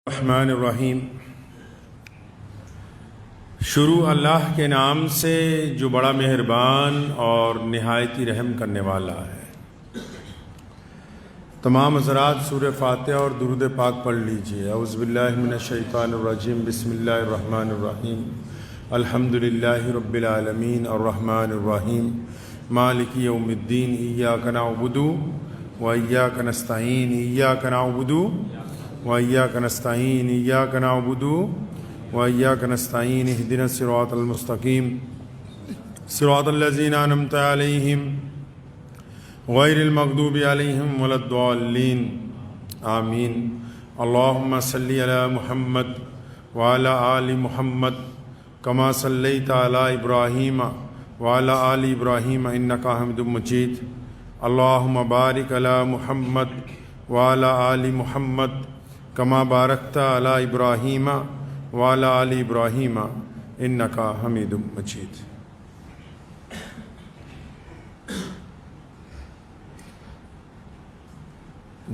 الرحمن الرحیم۔ شروع اللہ کے نام سے جو بڑا مہربان اور نہایت ہی رحم کرنے والا ہے۔ تمام حضرات سورہ فاتحہ اور درود پاک پڑھ لیجئے۔ اعوذ باللہ من الشیطان الرجیم، بسم اللہ الرحمن الرحیم، الحمدللہ رب العالمین الرحمن الرحیم مالک یوم الدین، ایاک نعبد و ایاک نستعین، ایاک نعبد وإياك نستعين، إياك نعبد وإياك نستعين، اهدنا الصراط المستقيم صراط الذين أنعمت عليهم غير المغضوب عليهم ولا الضالين آمين۔ اللهم صل على محمد وعلى آل محمد كما صليت على إبراهيم وعلى آل إبراهيم إنك حميد مجيد۔ اللهم بارك على محمد وعلى آل محمد کما بارکت علی ابراہیم وعلی آل ابراہیم انک حمید مجید۔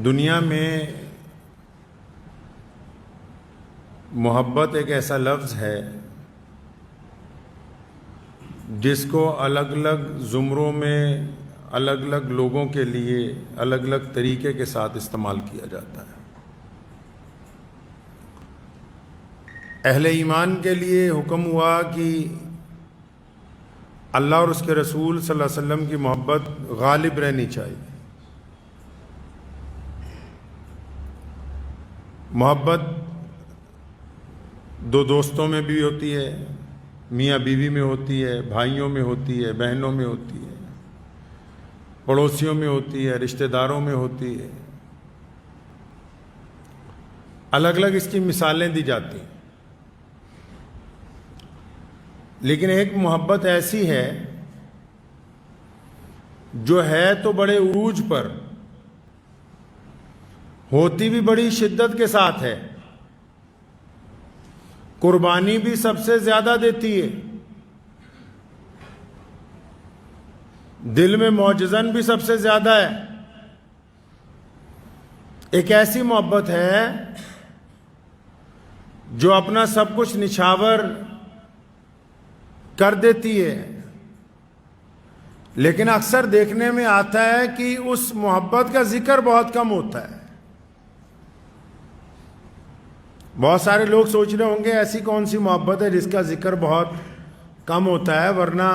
دنیا میں محبت ایک ایسا لفظ ہے جس کو الگ الگ زمروں میں الگ الگ لوگوں کے لیے الگ الگ طریقے کے ساتھ استعمال کیا جاتا ہے۔ اہل ایمان کے لیے حکم ہوا کہ اللہ اور اس کے رسول صلی اللہ علیہ وسلم کی محبت غالب رہنی چاہیے۔ محبت دو دوستوں میں بھی ہوتی ہے، میاں بیوی میں ہوتی ہے، بھائیوں میں ہوتی ہے، بہنوں میں ہوتی ہے، پڑوسیوں میں ہوتی ہے، رشتہ داروں میں ہوتی ہے۔ الگ الگ اس کی مثالیں دی جاتی ہیں، لیکن ایک محبت ایسی ہے جو ہے تو بڑے عروج پر، ہوتی بھی بڑی شدت کے ساتھ ہے، قربانی بھی سب سے زیادہ دیتی ہے، دل میں معجزن بھی سب سے زیادہ ہے۔ ایک ایسی محبت ہے جو اپنا سب کچھ نچھاور کر دیتی ہے، لیکن اکثر دیکھنے میں آتا ہے کہ اس محبت کا ذکر بہت کم ہوتا ہے۔ بہت سارے لوگ سوچ رہے ہوں گے ایسی کون سی محبت ہے جس کا ذکر بہت کم ہوتا ہے، ورنہ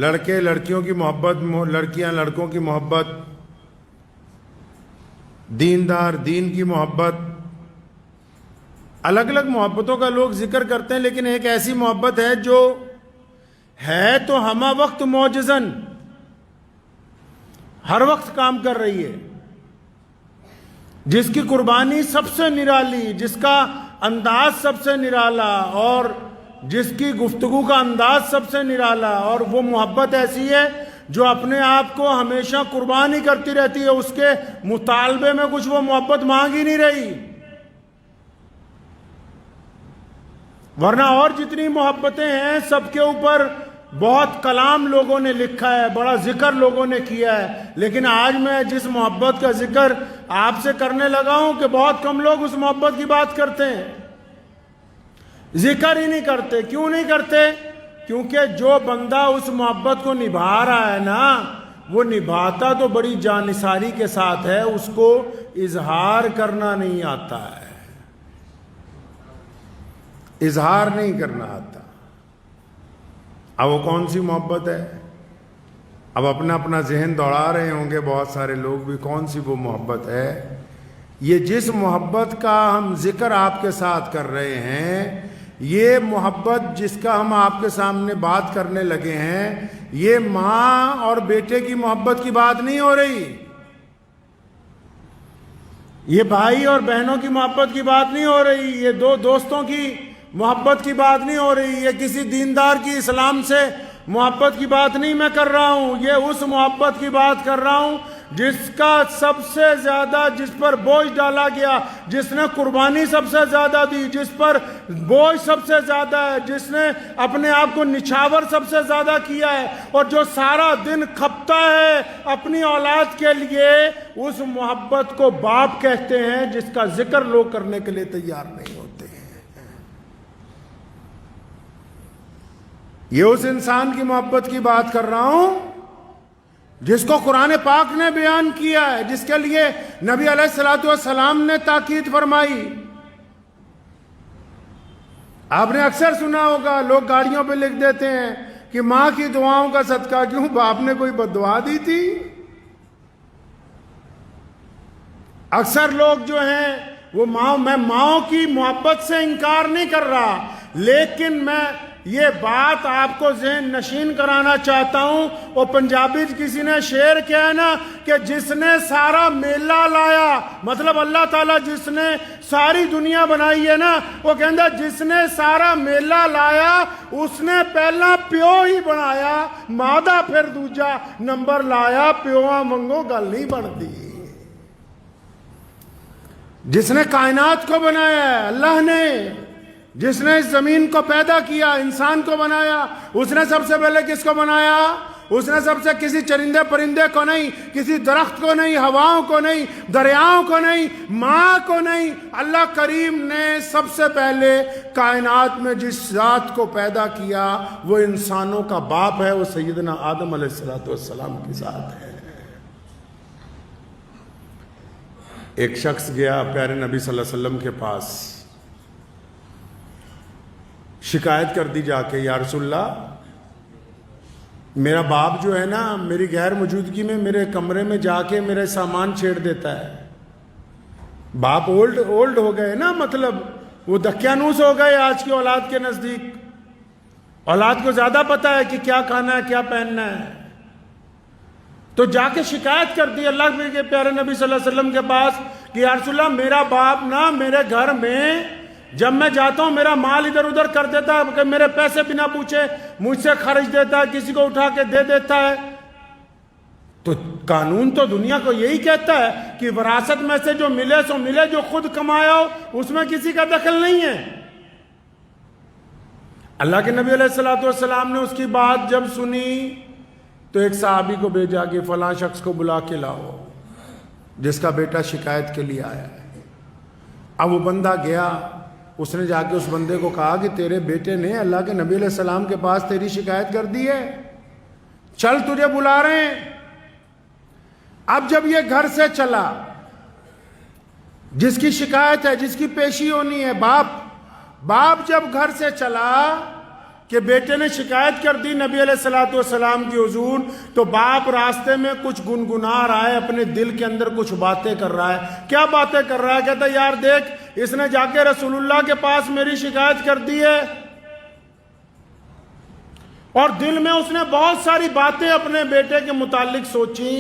لڑکے لڑکیوں کی محبت، لڑکیاں لڑکوں کی محبت، دیندار دین کی محبت، الگ الگ محبتوں کا لوگ ذکر کرتے ہیں، لیکن ایک ایسی محبت ہے جو ہے تو ہمہ وقت معجزن، ہر وقت کام کر رہی ہے، جس کی قربانی سب سے نرالی، جس کا انداز سب سے نرالا، اور جس کی گفتگو کا انداز سب سے نرالا، اور وہ محبت ایسی ہے جو اپنے آپ کو ہمیشہ قربانی کرتی رہتی ہے، اس کے مطالبے میں کچھ وہ محبت مانگ ہی نہیں رہی۔ ورنہ اور جتنی محبتیں ہیں سب کے اوپر بہت کلام لوگوں نے لکھا ہے، بڑا ذکر لوگوں نے کیا ہے، لیکن آج میں جس محبت کا ذکر آپ سے کرنے لگا ہوں کہ بہت کم لوگ اس محبت کی بات کرتے ہیں، ذکر ہی نہیں کرتے۔ کیوں نہیں کرتے؟ کیونکہ جو بندہ اس محبت کو نبھا رہا ہے نا، وہ نبھاتا تو بڑی جانثاری کے ساتھ ہے، اس کو اظہار کرنا نہیں آتا ہے، اظہار نہیں کرنا آتا۔ اب وہ کون سی محبت ہے؟ اب اپنا اپنا ذہن دوڑا رہے ہوں گے بہت سارے لوگ بھی، کون سی وہ محبت ہے؟ یہ جس محبت کا ہم ذکر آپ کے ساتھ کر رہے ہیں، یہ محبت جس کا ہم آپ کے سامنے بات کرنے لگے ہیں، یہ ماں اور بیٹے کی محبت کی بات نہیں ہو رہی، یہ بھائی اور بہنوں کی محبت کی بات نہیں ہو رہی، یہ دو دوستوں کی محبت کی بات نہیں ہو رہی، یہ کسی دیندار کی اسلام سے محبت کی بات نہیں میں کر رہا ہوں، یہ اس محبت کی بات کر رہا ہوں جس کا سب سے زیادہ، جس پر بوجھ ڈالا گیا، جس نے قربانی سب سے زیادہ دی، جس پر بوجھ سب سے زیادہ ہے، جس نے اپنے آپ کو نچھاور سب سے زیادہ کیا ہے، اور جو سارا دن کھپتا ہے اپنی اولاد کے لیے، اس محبت کو باپ کہتے ہیں جس کا ذکر لوگ کرنے کے لیے تیار نہیں ہوتے ہیں۔ یہ اس انسان کی محبت کی بات کر رہا ہوں جس کو قرآن پاک نے بیان کیا ہے، جس کے لیے نبی علیہ الصلوۃ والسلام نے تاکید فرمائی۔ آپ نے اکثر سنا ہوگا لوگ گاڑیوں پہ لکھ دیتے ہیں کہ ماں کی دعاؤں کا صدقہ، کیوں باپ نے کوئی بد دعا دی تھی؟ اکثر لوگ جو ہیں وہ میں ماؤں کی محبت سے انکار نہیں کر رہا، لیکن میں یہ بات آپ کو ذہن نشین کرانا چاہتا ہوں۔ وہ پنجابی کسی نے شعر کیا ہے نا کہ جس نے سارا میلہ لایا، مطلب اللہ تعالیٰ جس نے ساری دنیا بنائی ہے نا، وہ کہندا جس نے سارا میلہ لایا اس نے پہلا پیو ہی بنایا، مادہ پھر دوجا نمبر لایا، پیواں منگو گل نہیں بنتی۔ جس نے کائنات کو بنایا ہے اللہ نے، جس نے اس زمین کو پیدا کیا، انسان کو بنایا، اس نے سب سے پہلے کس کو بنایا؟ اس نے سب سے کسی چرندے پرندے کو نہیں، کسی درخت کو نہیں، ہواؤں کو نہیں، دریاؤں کو نہیں، ماں کو نہیں، اللہ کریم نے سب سے پہلے کائنات میں جس ذات کو پیدا کیا وہ انسانوں کا باپ ہے، وہ سیدنا آدم علیہ السلام کی ذات ہے۔ ایک شخص گیا پیارے نبی صلی اللہ علیہ وسلم کے پاس، شکایت کر دی جا کے، یا رسول اللہ میرا باپ جو ہے نا میری غیر موجودگی میں میرے کمرے میں جا کے میرے سامان چھیڑ دیتا ہے۔ باپ اولڈ ہو گئے نا، مطلب وہ دکیانوس ہو گئے آج کی اولاد کے نزدیک۔ اولاد کو زیادہ پتا ہے کہ کیا کھانا ہے کیا پہننا ہے، تو جا کے شکایت کر دی اللہ کے پیارے نبی صلی اللہ علیہ وسلم کے پاس کہ یا رسول اللہ میرا باپ نا میرے گھر میں جب میں جاتا ہوں میرا مال ادھر ادھر کر دیتا ہے، کہ میرے پیسے بنا پوچھے مجھ سے خرچ دیتا ہے، کسی کو اٹھا کے دے دیتا ہے۔ تو قانون تو دنیا کو یہی کہتا ہے کہ وراثت میں سے جو ملے سو ملے، جو خود کمایا ہو اس میں کسی کا دخل نہیں ہے۔ اللہ کے نبی علیہ السلام نے اس کی بات جب سنی تو ایک صحابی کو بھیجا کہ فلاں شخص کو بلا کے لاؤ جس کا بیٹا شکایت کے لیے آیا ہے۔ اب وہ بندہ گیا، اس نے جا کے اس بندے کو کہا کہ تیرے بیٹے نے اللہ کے نبی علیہ السلام کے پاس تیری شکایت کر دی ہے، چل تجھے بلا رہے ہیں۔ اب جب یہ گھر سے چلا، جس کی شکایت ہے، جس کی پیشی ہونی ہے، باپ جب گھر سے چلا کہ بیٹے نے شکایت کر دی نبی علیہ السلام کی حضور، تو باپ راستے میں کچھ گنگنا رہا ہے، اپنے دل کے اندر کچھ باتیں کر رہا ہے۔ کیا باتیں کر رہا ہے؟ کہتا ہے یار دیکھ اس نے جا کے رسول اللہ کے پاس میری شکایت کر دی ہے، اور دل میں اس نے بہت ساری باتیں اپنے بیٹے کے متعلق سوچی۔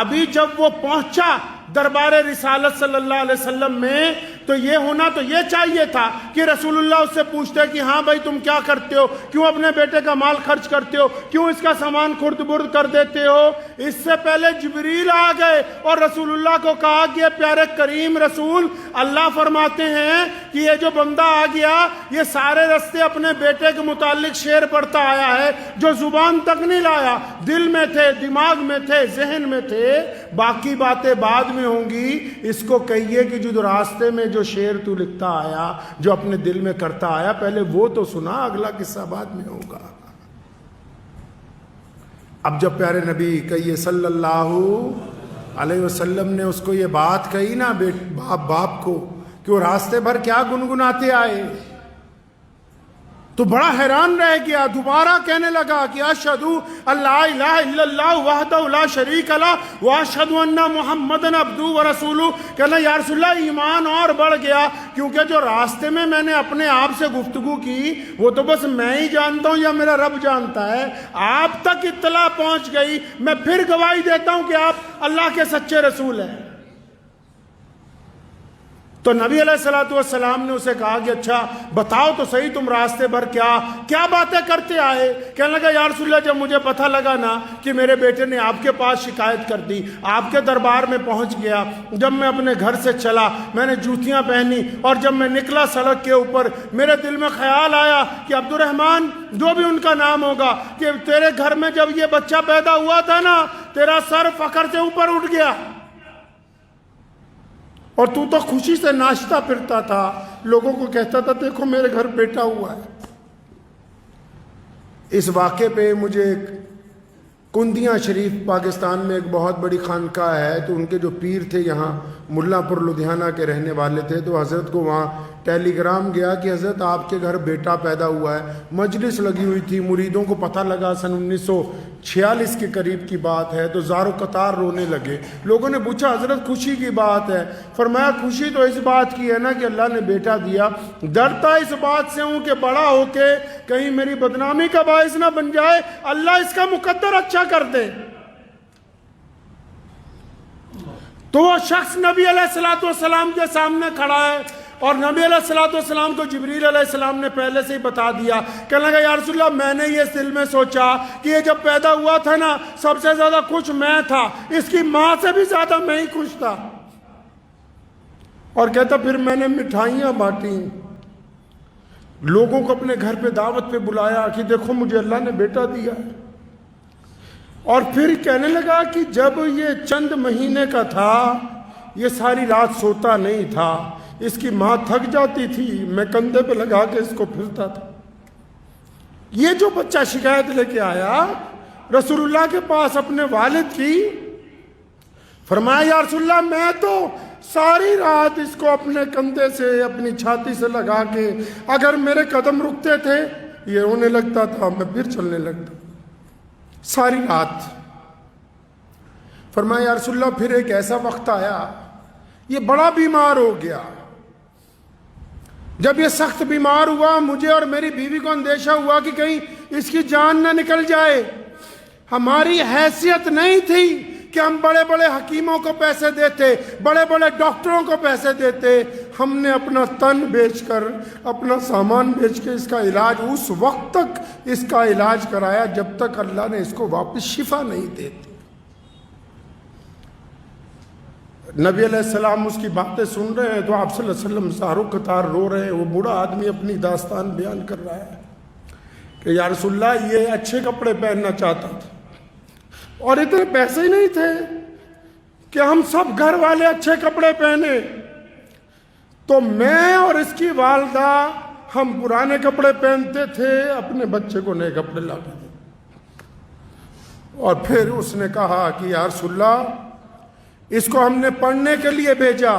ابھی جب وہ پہنچا دربار رسالت صلی اللہ علیہ وسلم میں تو یہ ہونا تو یہ چاہیے تھا کہ رسول اللہ اس سے پوچھتے کہ ہاں بھائی تم کیا کرتے ہو، کیوں اپنے بیٹے کا مال خرچ کرتے ہو، کیوں اس کا سامان خرد برد کر دیتے ہو۔ اس سے پہلے جبریل آ گئے اور رسول اللہ کو کہا کہ پیارے کریم رسول اللہ فرماتے ہیں کہ یہ جو بندہ آ گیا یہ سارے رستے اپنے بیٹے کے متعلق شعر پڑھتا آیا ہے، جو زبان تک نہیں لایا، دل میں تھے، دماغ میں تھے، ذہن میں تھے، باقی باتیں بعد میں ہوں گی۔ اس کو کہیے کہ جو راستے میں جو شعر تو لکھتا آیا، جو اپنے دل میں کرتا آیا، پہلے وہ تو سنا، اگلا قصہ بعد میں ہوگا۔ اب جب پیارے نبی کہیے صلی اللہ علیہ وسلم نے اس کو یہ بات کہی نا باپ کو کہ وہ راستے بھر کیا گنگناتے آئے، تو بڑا حیران رہ گیا۔ دوبارہ کہنے لگا کہ اشہدو اللہ الہ الا اللہ وحدہ لا شریک لہ واشہدو ان محمدن عبدہ ورسولہ۔ کہنا یا رسول اللہ ایمان اور بڑھ گیا، کیونکہ جو راستے میں میں نے اپنے آپ سے گفتگو کی وہ تو بس میں ہی جانتا ہوں یا میرا رب جانتا ہے، آپ تک اطلاع پہنچ گئی، میں پھر گواہی دیتا ہوں کہ آپ اللہ کے سچے رسول ہیں۔ تو نبی علیہ الصلوۃ والسلام نے اسے کہا کہ اچھا بتاؤ تو صحیح تم راستے بھر کیا باتیں کرتے آئے؟ کہنے لگا یا رسول اللہ جب مجھے پتہ لگا نا کہ میرے بیٹے نے آپ کے پاس شکایت کر دی، آپ کے دربار میں پہنچ گیا، جب میں اپنے گھر سے چلا میں نے جوتیاں پہنی اور جب میں نکلا سڑک کے اوپر میرے دل میں خیال آیا کہ عبد الرحمن جو بھی ان کا نام ہوگا کہ تیرے گھر میں جب یہ بچہ پیدا ہوا تھا نا تیرا سر فخر سے اوپر اٹھ گیا اور تو خوشی سے ناچتا پھرتا تھا، لوگوں کو کہتا تھا دیکھو میرے گھر بیٹا ہوا ہے۔ اس واقعے پہ مجھے ایک کندیاں شریف پاکستان میں ایک بہت بڑی خانقاہ ہے، تو ان کے جو پیر تھے یہاں ملا پور لدھیانہ کے رہنے والے تھے، تو حضرت کو وہاں ٹیلی گرام گیا کہ حضرت آپ کے گھر بیٹا پیدا ہوا ہے۔ مجلس لگی ہوئی تھی، مریدوں کو پتہ لگا سن 1946 کے قریب کی بات ہے، تو زار و قطار رونے لگے۔ لوگوں نے پوچھا حضرت خوشی کی بات ہے؟ فرمایا خوشی تو اس بات کی ہے نا کہ اللہ نے بیٹا دیا، ڈرتا اس بات سے ہوں کہ بڑا ہو کے کہیں میری بدنامی کا باعث نہ بن جائے، اللہ اس کا مقدر اچھا کر دے۔ تو وہ شخص نبی علیہ الصلوۃ والسلام کے سامنے کھڑا ہے اور نبی علیہ الصلوۃ والسلام کو جبریل علیہ السلام نے پہلے سے ہی بتا دیا، کہنے لگا یا رسول اللہ میں نے یہ دل میں سوچا کہ یہ جب پیدا ہوا تھا نا سب سے زیادہ خوش میں تھا، اس کی ماں سے بھی زیادہ میں ہی خوش تھا۔ اور کہتا پھر میں نے مٹھائیاں بانٹی، لوگوں کو اپنے گھر پہ دعوت پہ بلایا کہ دیکھو مجھے اللہ نے بیٹا دیا۔ اور پھر کہنے لگا کہ جب یہ چند مہینے کا تھا یہ ساری رات سوتا نہیں تھا، اس کی ماں تھک جاتی تھی میں کندھے پہ لگا کے اس کو پھرتا تھا۔ یہ جو بچہ شکایت لے کے آیا رسول اللہ کے پاس اپنے والد کی، فرمایا یا رسول اللہ میں تو ساری رات اس کو اپنے کندھے سے اپنی چھاتی سے لگا کے اگر میرے قدم رکتے تھے یہ رونے لگتا تھا، میں پھر چلنے لگتا ساری رات۔ فرمایا یا رسول اللہ پھر ایک ایسا وقت آیا یہ بڑا بیمار ہو گیا، جب یہ سخت بیمار ہوا مجھے اور میری بیوی کو اندیشہ ہوا کہ کہیں اس کی جان نہ نکل جائے۔ ہماری حیثیت نہیں تھی کہ ہم بڑے بڑے حکیموں کو پیسے دیتے، بڑے بڑے ڈاکٹروں کو پیسے دیتے، ہم نے اپنا تن بیچ کر اپنا سامان بیچ کے اس کا علاج اس وقت تک اس کا علاج کرایا جب تک اللہ نے اس کو واپس شفا نہیں دیتی۔ نبی علیہ السلام اس کی باتیں سن رہے ہیں تو آپ صلی اللہ علیہ وسلم زارو قطار رو رہے ہیں۔ وہ بوڑھا آدمی اپنی داستان بیان کر رہا ہے کہ یا رسول اللہ یہ اچھے کپڑے پہننا چاہتا تھا اور اتنے پیسے ہی نہیں تھے کہ ہم سب گھر والے اچھے کپڑے پہنے، تو میں اور اس کی والدہ ہم پرانے کپڑے پہنتے تھے، اپنے بچے کو نئے کپڑے لا کے دیتے۔ اور پھر اس نے کہا کہ یا رسول اللہ اس کو ہم نے پڑھنے کے لیے بھیجا،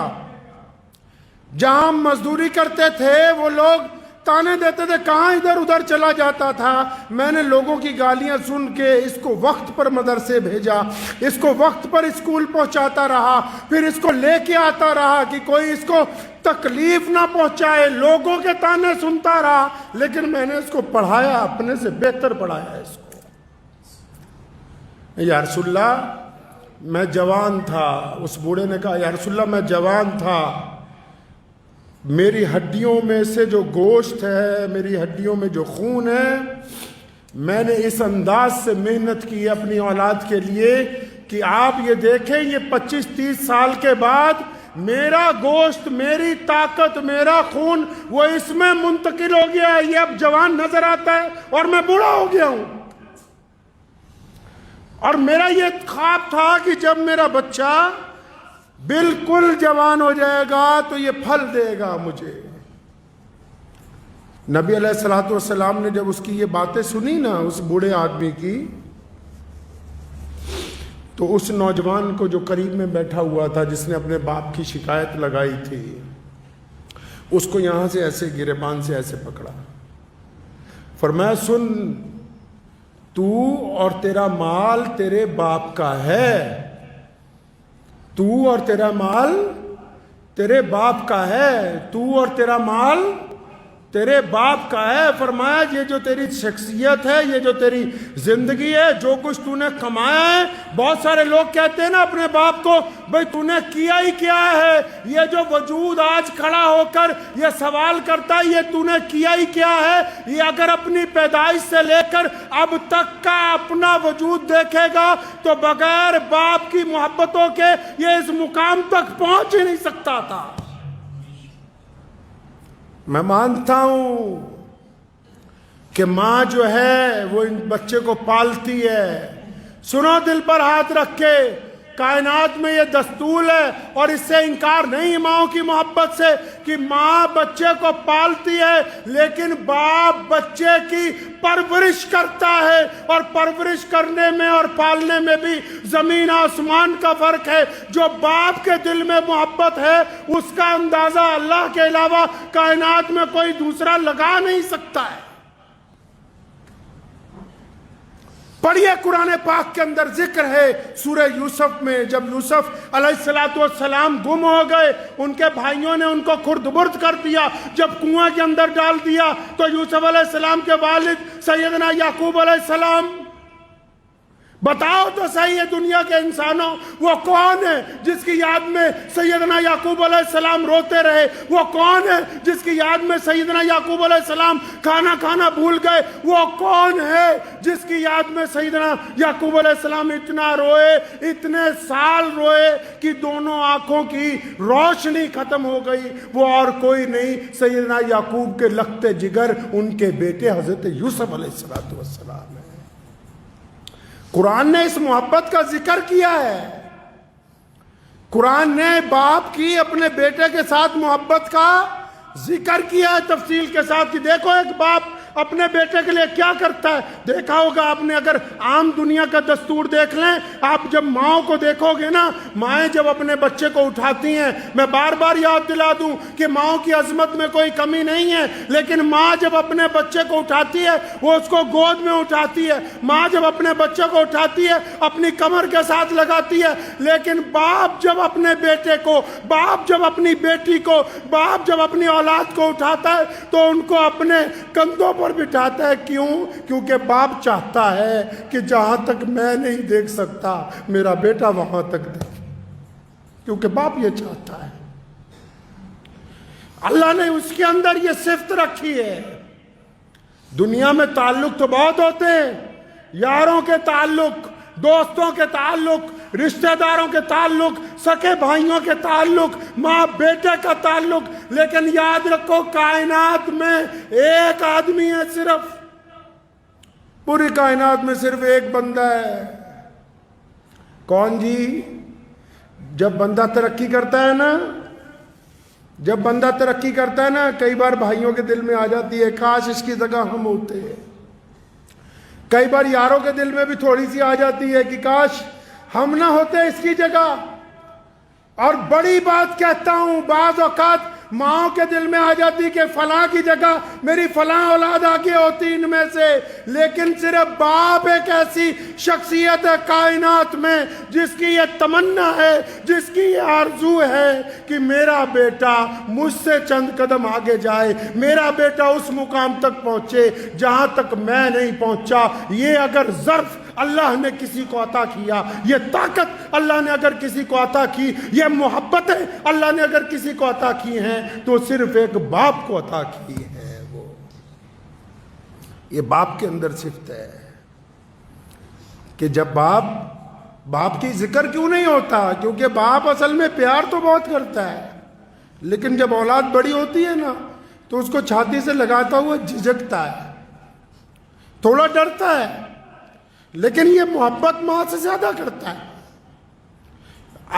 جہاں ہم مزدوری کرتے تھے وہ لوگ تانے دیتے تھے کہاں ادھر ادھر چلا جاتا تھا، میں نے لوگوں کی گالیاں سن کے اس کو وقت پر مدرسے بھیجا، اس کو وقت پر اسکول پہنچاتا رہا، پھر اس کو لے کے آتا رہا کہ کوئی اس کو تکلیف نہ پہنچائے، لوگوں کے تانے سنتا رہا، لیکن میں نے اس کو پڑھایا، اپنے سے بہتر پڑھایا اس کو۔ یا رسول اللہ میں جوان تھا، اس بوڑھے نے کہا یا رسول اللہ میں جوان تھا، میری ہڈیوں میں سے جو گوشت ہے، میری ہڈیوں میں جو خون ہے، میں نے اس انداز سے محنت کی اپنی اولاد کے لیے کہ آپ یہ دیکھیں یہ 25-30 سال کے بعد میرا گوشت، میری طاقت، میرا خون وہ اس میں منتقل ہو گیا ہے، یہ اب جوان نظر آتا ہے اور میں بوڑھا ہو گیا ہوں۔ اور میرا یہ خواب تھا کہ جب میرا بچہ بالکل جوان ہو جائے گا تو یہ پھل دے گا مجھے۔ نبی علیہ الصلوۃ والسلام نے جب اس کی یہ باتیں سنی نا اس بوڑھے آدمی کی، تو اس نوجوان کو جو قریب میں بیٹھا ہوا تھا جس نے اپنے باپ کی شکایت لگائی تھی، اس کو یہاں سے ایسے گریبان سے ایسے پکڑا، فرمایا سن تو اور تیرا مال تیرے باپ کا ہے، تو اور تیرا مال تیرے باپ کا ہے، تو اور تیرا مال تیرے باپ کا ہے. فرمایا یہ جو تیری شخصیت ہے, یہ جو تیری زندگی ہے, جو کچھ تو نے کمایا ہے. بہت سارے لوگ کہتے ہیں نا اپنے باپ کو, بھئی تو نے کیا ہی کیا ہے. یہ جو وجود آج کھڑا ہو کر یہ سوال کرتا ہے, یہ تو نے کیا ہی کیا ہے. یہ اگر اپنی پیدائش سے لے کر اب تک کا اپنا وجود دیکھے گا تو بغیر باپ کی محبتوں کے یہ اس مقام تک پہنچ ہی نہیں سکتا تھا. میں مانتا ہوں کہ ماں جو ہے وہ ان بچے کو پالتی ہے. سنو دل پر ہاتھ رکھ کے, کائنات میں یہ دستور ہے اور اس سے انکار نہیں ماؤں کی محبت سے کہ ماں بچے کو پالتی ہے, لیکن باپ بچے کی پرورش کرتا ہے. اور پرورش کرنے میں اور پالنے میں بھی زمین آسمان کا فرق ہے. جو باپ کے دل میں محبت ہے اس کا اندازہ اللہ کے علاوہ کائنات میں کوئی دوسرا لگا نہیں سکتا ہے. پڑھیے قرآن پاک کے اندر ذکر ہے سورہ یوسف میں, جب یوسف علیہ السلام گم ہو گئے, ان کے بھائیوں نے ان کو خرد برد کر دیا. جب کنواں کے اندر ڈال دیا تو یوسف علیہ السلام کے والد سیدنا یعقوب علیہ السلام, بتاؤ تو صحیح ہے دنیا کے انسانوں, وہ کون ہے جس کی یاد میں سیدنا یعقوب علیہ السلام روتے رہے؟ وہ کون ہے جس کی یاد میں سیدنا یعقوب علیہ السلام کھانا بھول گئے؟ وہ کون ہے جس کی یاد میں سیدنا یعقوب علیہ السلام اتنا روئے, اتنے سال روئے کہ دونوں آنکھوں کی روشنی ختم ہو گئی؟ وہ اور کوئی نہیں, سیدنا یعقوب کے لخت جگر ان کے بیٹے حضرت یوسف علیہ السلام ہے. قرآن نے اس محبت کا ذکر کیا ہے. قرآن نے باپ کی اپنے بیٹے کے ساتھ محبت کا ذکر کیا ہے تفصیل کے ساتھ کہ دیکھو ایک باپ اپنے بیٹے کے لیے کیا کرتا ہے. دیکھا ہوگا آپ نے, اگر عام دنیا کا دستور دیکھ لیں, آپ جب ماؤں کو دیکھو گے نا, مائیں جب اپنے بچے کو اٹھاتی ہیں, میں بار بار یاد دلا دوں کہ ماؤں کی عظمت میں کوئی کمی نہیں ہے, لیکن ماں جب اپنے بچے کو اٹھاتی ہے وہ اس کو گود میں اٹھاتی ہے. ماں جب اپنے بچے کو اٹھاتی ہے اپنی کمر کے ساتھ لگاتی ہے, لیکن باپ جب اپنے بیٹے کو, باپ جب اپنی بیٹی کو, باپ جب اپنی اولاد کو اٹھاتا ہے تو ان کو اپنے کندھوں پر بٹھاتا ہے. کیوں؟ کیونکہ باپ چاہتا ہے کہ جہاں تک میں نہیں دیکھ سکتا میرا بیٹا وہاں تک دیکھے, کیونکہ باپ یہ چاہتا ہے. اللہ نے اس کے اندر یہ صفت رکھی ہے. دنیا میں تعلق تو بہت ہوتے ہیں, یاروں کے تعلق, دوستوں کے تعلق, رشتہ داروں کے تعلق, سکے بھائیوں کے تعلق, ماں بیٹے کا تعلق, لیکن یاد رکھو کائنات میں ایک آدمی ہے صرف, پوری کائنات میں صرف ایک بندہ ہے. کون جی؟ جب بندہ ترقی کرتا ہے نا, جب بندہ ترقی کرتا ہے نا, کئی بار بھائیوں کے دل میں آ جاتی ہے کاش اس کی جگہ ہم ہوتے. کئی بار یاروں کے دل میں بھی تھوڑی سی آ جاتی ہے کہ کاش ہم نہ ہوتے اس کی جگہ. اور بڑی بات کہتا ہوں, بعض اوقات ماؤں کے دل میں آ جاتی کہ فلاں کی جگہ میری فلاں اولاد آگے ہوتی ان میں سے, لیکن صرف باپ ایک ایسی شخصیت ہے کائنات میں جس کی یہ تمنا ہے, جس کی یہ آرزو ہے کہ میرا بیٹا مجھ سے چند قدم آگے جائے, میرا بیٹا اس مقام تک پہنچے جہاں تک میں نہیں پہنچا. یہ اگر ظرف اللہ نے کسی کو عطا کیا, یہ طاقت اللہ نے اگر کسی کو عطا کی, یہ محبتیں اللہ نے اگر کسی کو عطا کی ہیں تو صرف ایک باپ کو عطا کی ہے. وہ یہ باپ کے اندر صفت ہے کہ جب باپ کی ذکر کیوں نہیں ہوتا؟ کیونکہ باپ اصل میں پیار تو بہت کرتا ہے, لیکن جب اولاد بڑی ہوتی ہے نا تو اس کو چھاتی سے لگاتا ہوا جھجکتا ہے, تھوڑا ڈرتا ہے, لیکن یہ محبت ماں سے زیادہ کرتا ہے.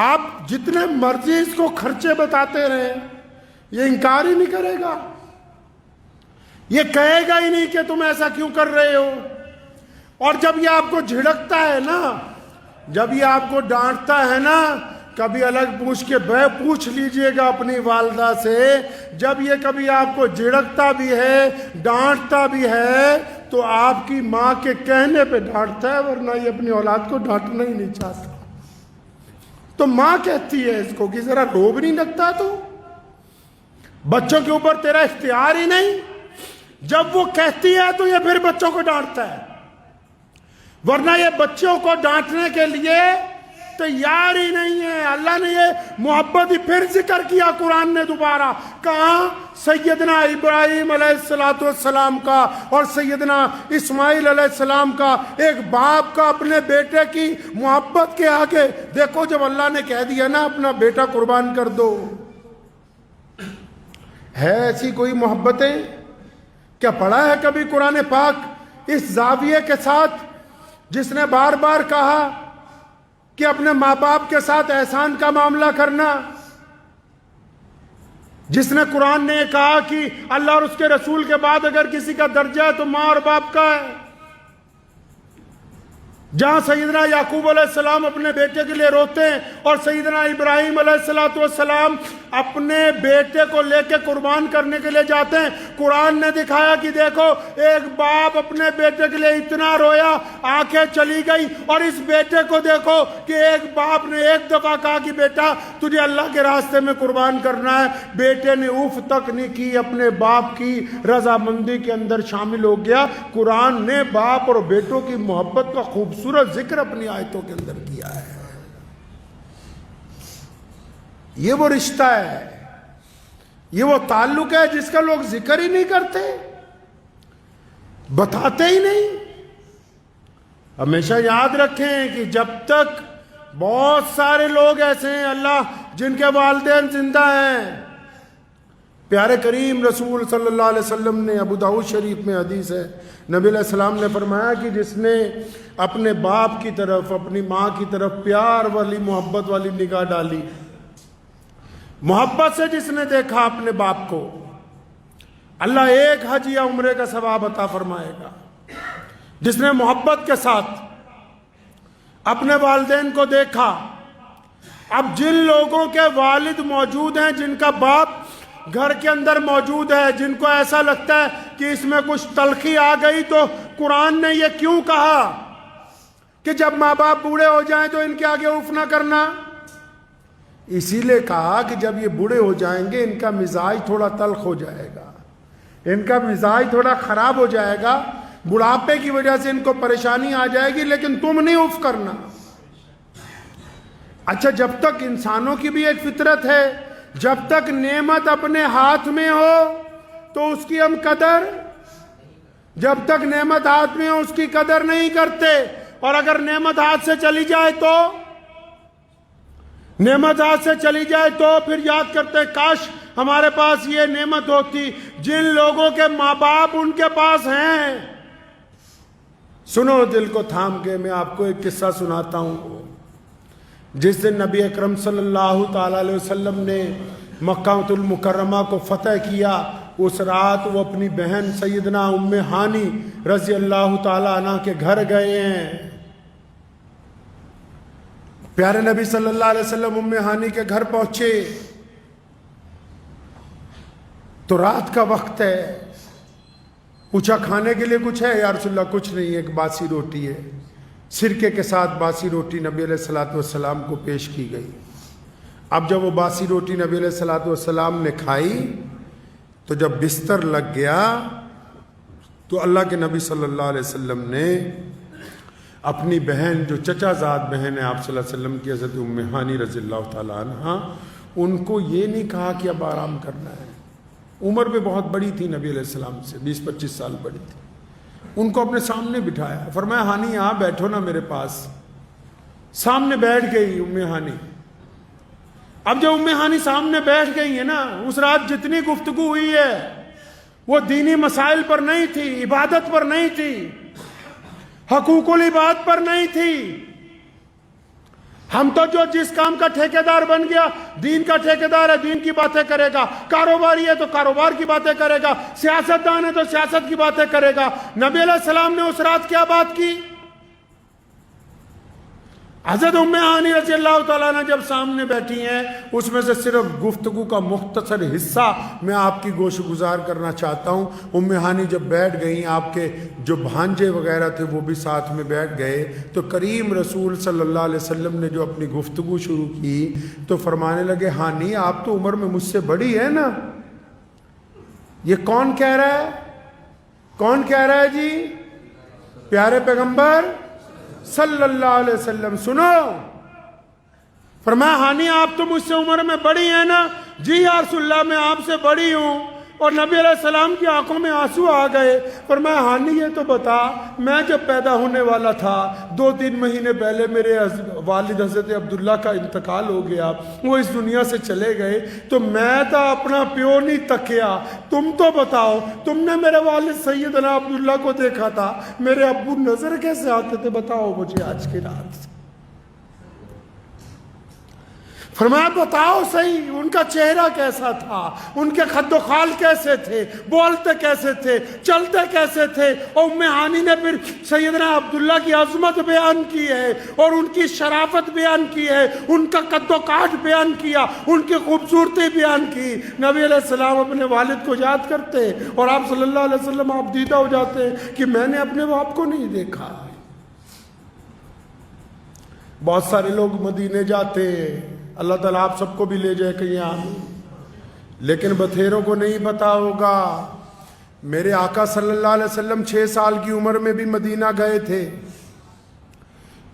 آپ جتنے مرضی اس کو خرچے بتاتے رہیں یہ انکار ہی نہیں کرے گا, یہ کہے گا ہی نہیں کہ تم ایسا کیوں کر رہے ہو. اور جب یہ آپ کو جھڑکتا ہے نا, جب یہ آپ کو ڈانٹتا ہے نا, کبھی الگ پوچھ لیجئے گا اپنی والدہ سے, جب یہ کبھی آپ کو جھڑکتا بھی ہے, ڈانٹتا بھی ہے, تو آپ کی ماں کے کہنے پہ ڈانٹتا ہے, ورنہ یہ اپنی اولاد کو ڈانٹنا ہی نہیں چاہتا. تو ماں کہتی ہے اس کو کہ ذرا رو بھی نہیں لگتا, تو بچوں کے اوپر تیرا اختیار ہی نہیں, جب وہ کہتی ہے تو یہ پھر بچوں کو ڈانٹتا ہے، ورنہ یہ بچوں کو ڈانٹنے کے لیے تیار ہی نہیں ہے۔ اللہ نے یہ محبت ہی پھر ذکر کیا قرآن نے دوبارہ، کہاں؟ سیدنا ابراہیم علیہ السلام کا اور سیدنا اسماعیل علیہ السلام کا، ایک باپ کا اپنے بیٹے کی محبت کے آگے۔ دیکھو جب اللہ نے کہہ دیا نا اپنا بیٹا قربان کر دو، ہے ایسی کوئی محبتیں؟ کیا پڑھا ہے کبھی قرآن پاک اس زاویے کے ساتھ، جس نے بار بار کہا کہ اپنے ماں باپ کے ساتھ احسان کا معاملہ کرنا، جس نے قرآن نے کہا کہ اللہ اور اس کے رسول کے بعد اگر کسی کا درجہ ہے تو ماں اور باپ کا ہے، جہاں سیدنا یعقوب علیہ السلام اپنے بیٹے کے لیے روتے ہیں اور سیدنا ابراہیم علیہ السلام اپنے بیٹے کو لے کے قربان کرنے کے لیے جاتے ہیں، قرآن نے دکھایا کہ دیکھو ایک باپ اپنے بیٹے کے لیے اتنا رویا، آنکھیں چلی گئی، اور اس بیٹے کو دیکھو کہ ایک باپ نے ایک دفعہ کہا کہ بیٹا تجھے اللہ کے راستے میں قربان کرنا ہے، بیٹے نے اف تک نہیں کی، اپنے باپ کی رضامندی کے اندر شامل ہو گیا۔ قرآن نے باپ اور بیٹوں کی محبت کا خوبصورت ذکر اپنی آیتوں کے اندر کیا ہے۔ یہ وہ رشتہ ہے، یہ وہ تعلق ہے جس کا لوگ ذکر ہی نہیں کرتے، بتاتے ہی نہیں۔ ہمیشہ یاد رکھیں کہ جب تک بہت سارے لوگ ایسے ہیں اللہ جن کے والدین زندہ ہیں، پیارے کریم رسول صلی اللہ علیہ وسلم نے، ابو داؤد شریف میں حدیث ہے، نبی علیہ السلام نے فرمایا کہ جس نے اپنے باپ کی طرف، اپنی ماں کی طرف پیار والی، محبت والی نگاہ ڈالی، محبت سے جس نے دیکھا اپنے باپ کو، اللہ ایک حج یا عمرے کا ثواب عطا فرمائے گا۔ جس نے محبت کے ساتھ اپنے والدین کو دیکھا، اب جن لوگوں کے والد موجود ہیں، جن کا باپ گھر کے اندر موجود ہے، جن کو ایسا لگتا ہے کہ اس میں کچھ تلخی آ گئی، تو قرآن نے یہ کیوں کہا کہ جب ماں باپ بوڑھے ہو جائیں تو ان کے آگے اف نہ کرنا؟ اسی لیے کہا کہ جب یہ بوڑھے ہو جائیں گے ان کا مزاج تھوڑا تلخ ہو جائے گا، ان کا مزاج تھوڑا خراب ہو جائے گا، بڑھاپے کی وجہ سے ان کو پریشانی آ جائے گی، لیکن تم نہیں اف کرنا۔ اچھا، جب تک انسانوں کی بھی ایک فطرت ہے، جب تک نعمت اپنے ہاتھ میں ہو تو اس کی ہم قدر، جب تک نعمت ہاتھ میں ہو اس کی قدر نہیں کرتے، اور اگر نعمت ہاتھ سے چلی جائے تو، نعمت ہاتھ سے چلی جائے تو پھر یاد کرتے کاش ہمارے پاس یہ نعمت ہوتی۔ جن لوگوں کے ماں باپ ان کے پاس ہیں، سنو دل کو تھام کے، میں آپ کو ایک قصہ سناتا ہوں۔ جس دن نبی اکرم صلی اللہ تعالی علیہ وسلم نے مکہ المکرمہ کو فتح کیا، اس رات وہ اپنی بہن سیدنا ام ہانی رضی اللہ تعالی عنہ کے گھر گئے ہیں۔ پیارے نبی صلی اللہ علیہ وسلم ام ہانی کے گھر پہنچے تو رات کا وقت ہے، پوچھا کھانے کے لیے کچھ ہے؟ یا رسول اللہ کچھ نہیں، ایک باسی روٹی ہے۔ سرکے کے ساتھ باسی روٹی نبی علیہ السلام کو پیش کی گئی۔ اب جب وہ باسی روٹی نبی علیہ السلام نے کھائی تو جب بستر لگ گیا تو اللہ کے نبی صلی اللہ علیہ وسلم نے اپنی بہن، جو چچا زاد بہن ہے آپ صلی اللہ علیہ وسلم کی، حضرت ام ہانی رضی اللہ تعالیٰ عنہ، ان کو یہ نہیں کہا کہ اب آرام کرنا ہے، عمر میں بہت بڑی تھی نبی علیہ السلام سے، 20-25 سال بڑی تھی، ان کو اپنے سامنے بٹھایا، فرمایا ہانی یہاں بیٹھو نا میرے پاس۔ سامنے بیٹھ گئی ام ہانی۔ اب جب ام ہانی سامنے بیٹھ گئی ہے نا، اس رات جتنی گفتگو ہوئی ہے وہ دینی مسائل پر نہیں تھی، عبادت پر نہیں تھی، حقوق العباد پر نہیں تھی۔ ہم تو جو جس کام کا ٹھیکیدار بن گیا، دین کا ٹھیکیدار ہے، دین کی باتیں کرے گا، کاروباری ہے تو کاروبار کی باتیں کرے گا، سیاستدان ہے تو سیاست کی باتیں کرے گا۔ نبی علیہ السلام نے اس رات کیا بات کی؟ حضرت ام ہانی رضی اللہ تعالیٰ عنہ جب سامنے بیٹھی ہیں، اس میں سے صرف گفتگو کا مختصر حصہ میں آپ کی گوش گزار کرنا چاہتا ہوں۔ ام ہانی جب بیٹھ گئیں، آپ کے جو بھانجے وغیرہ تھے وہ بھی ساتھ میں بیٹھ گئے، تو کریم رسول صلی اللہ علیہ وسلم نے جو اپنی گفتگو شروع کی تو فرمانے لگے، ہانی آپ تو عمر میں مجھ سے بڑی ہے نا، یہ کون کہہ رہا ہے؟ کون کہہ رہا ہے جی؟ پیارے پیغمبر صلی اللہ علیہ وسلم. سنو، فرمایا ہانی آپ تو مجھ سے عمر میں بڑی ہیں نا؟ جی یا رسول اللہ میں آپ سے بڑی ہوں. اور نبی علیہ السلام کی آنکھوں میں آنسو آ گئے. فرمایا ہانی یہ تو بتا، میں جب پیدا ہونے والا تھا 2-3 مہینے پہلے میرے والد حضرت عبداللہ کا انتقال ہو گیا، وہ اس دنیا سے چلے گئے، تو میں تو اپنا پیو نہیں تکیا. تم تو بتاؤ، تم نے میرے والد سیدنا عبداللہ کو دیکھا تھا، میرے ابو نظر کیسے آتے تھے؟ بتاؤ مجھے آج کی رات. فرمایا بتاؤ صحیح، ان کا چہرہ کیسا تھا، ان کے خد و خال کیسے تھے، بولتے کیسے تھے، چلتے کیسے تھے. اور ام ہانی نے پھر سیدنا عبداللہ کی عظمت بیان کی ہے، اور ان کی شرافت بیان کی ہے، ان کا قد و کاٹ بیان کیا، ان کی خوبصورتی بیان کی. نبی علیہ السلام اپنے والد کو یاد کرتے، اور آپ صلی اللہ علیہ وسلم آپ دیدہ ہو جاتے کہ میں نے اپنے باپ کو نہیں دیکھا. بہت سارے لوگ مدینے جاتے، اللہ تعالیٰ آپ سب کو بھی لے جائے کہیں آمین، لیکن بتھیروں کو نہیں پتا ہوگا. میرے آقا صلی اللہ علیہ وسلم 6 سال کی عمر میں بھی مدینہ گئے تھے.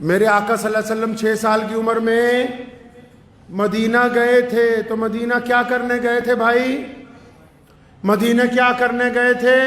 میرے آقا صلی اللہ علیہ وسلم 6 سال کی عمر میں مدینہ گئے تھے. تو مدینہ کیا کرنے گئے تھے بھائی؟ مدینہ کیا کرنے گئے تھے؟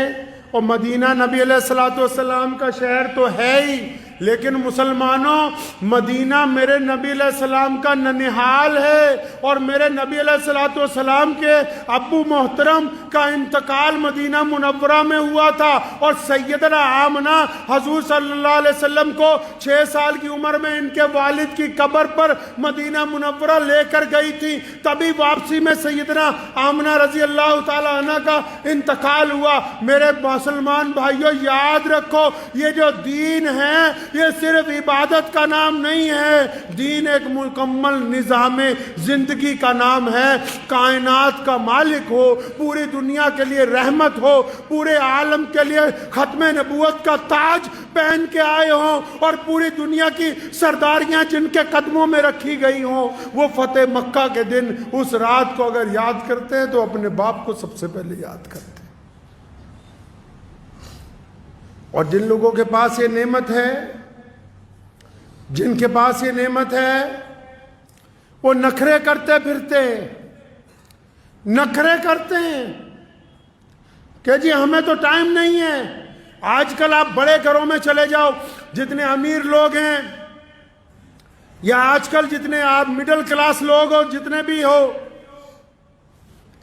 اور مدینہ نبی علیہ السلام کا شہر تو ہے ہی، لیکن مسلمانوں مدینہ میرے نبی علیہ السلام کا ننہال ہے. اور میرے نبی علیہ السلام کے ابو محترم کا انتقال مدینہ منورہ میں ہوا تھا، اور سیدنا آمنہ حضور صلی اللہ علیہ وسلم کو 6 سال کی عمر میں ان کے والد کی قبر پر مدینہ منورہ لے کر گئی تھی. تبھی واپسی میں سیدنا آمنہ رضی اللہ تعالی عنہ کا انتقال ہوا. میرے مسلمان بھائیوں یاد رکھو، یہ جو دین ہے یہ صرف عبادت کا نام نہیں ہے، دین ایک مکمل نظام زندگی کا نام ہے. کائنات کا مالک ہو، پوری دنیا کے لیے رحمت ہو، پورے عالم کے لیے ختم نبوت کا تاج پہن کے آئے ہوں، اور پوری دنیا کی سرداریاں جن کے قدموں میں رکھی گئی ہوں، وہ فتح مکہ کے دن اس رات کو اگر یاد کرتے ہیں تو اپنے باپ کو سب سے پہلے یاد کرتے ہیں. اور جن لوگوں کے پاس یہ نعمت ہے، جن کے پاس یہ نعمت ہے، وہ نخرے کرتے پھرتے ہیں، نخرے کرتے ہیں کہ جی ہمیں تو ٹائم نہیں ہے. آج کل آپ بڑے گھروں میں چلے جاؤ، جتنے امیر لوگ ہیں، یا آج کل جتنے آپ مڈل کلاس لوگ ہو، جتنے بھی ہو،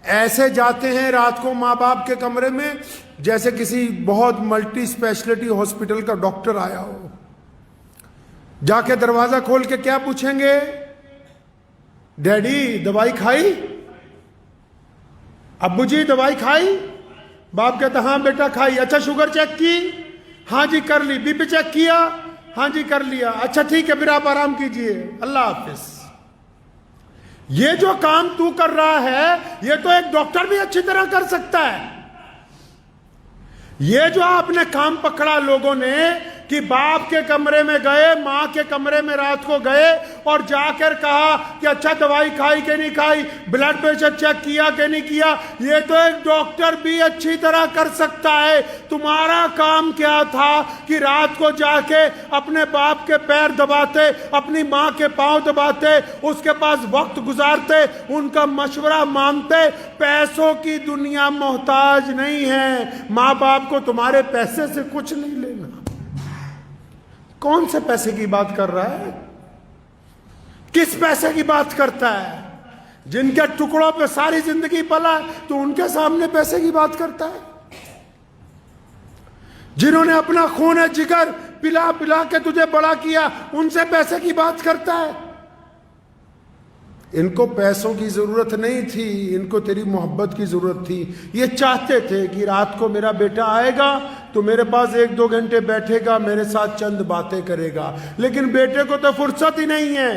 ایسے جاتے ہیں رات کو ماں باپ کے کمرے میں جیسے کسی بہت ملٹی اسپیشلٹی ہاسپٹل کا ڈاکٹر آیا ہو. جا کے دروازہ کھول کے کیا پوچھیں گے؟ ڈیڈی دوائی کھائی؟ ابو جی دوائی کھائی؟ باپ کہتا ہاں بیٹا کھائی. اچھا شوگر چیک کی؟ ہاں جی کر لی. بی پی چیک کیا؟ ہاں جی کر لیا. اچھا ٹھیک ہے پھر آپ آرام کیجئے، اللہ حافظ. یہ جو کام تو کر رہا ہے یہ تو ایک ڈاکٹر بھی اچھی طرح کر سکتا ہے. یہ جو آپ نے کام پکڑا لوگوں نے کہ باپ کے کمرے میں گئے، ماں کے کمرے میں رات کو گئے اور جا کر کہا کہ اچھا دوائی کھائی کہ نہیں کھائی، بلڈ پریشر چیک کیا کہ نہیں کیا، یہ تو ایک ڈاکٹر بھی اچھی طرح کر سکتا ہے. تمہارا کام کیا تھا کہ رات کو جا کے اپنے باپ کے پیر دباتے، اپنی ماں کے پاؤں دباتے، اس کے پاس وقت گزارتے، ان کا مشورہ مانتے. پیسوں کی دنیا محتاج نہیں ہے، ماں باپ کو تمہارے پیسے سے کچھ نہیں لینا. کون سے پیسے کی بات کر رہا ہے؟ کس پیسے کی بات کرتا ہے؟ جن کے ٹکڑوں پہ ساری زندگی پلا ہے تو ان کے سامنے پیسے کی بات کرتا ہے؟ جنہوں نے اپنا خون جگر پلا پلا کے تجھے بڑا کیا ان سے پیسے کی بات کرتا ہے؟ ان کو پیسوں کی ضرورت نہیں تھی، ان کو تیری محبت کی ضرورت تھی. یہ چاہتے تھے کہ رات کو میرا بیٹا آئے گا تو میرے پاس 1-2 گھنٹے بیٹھے گا، میرے ساتھ چند باتیں کرے گا. لیکن بیٹے کو تو فرصت ہی نہیں ہے.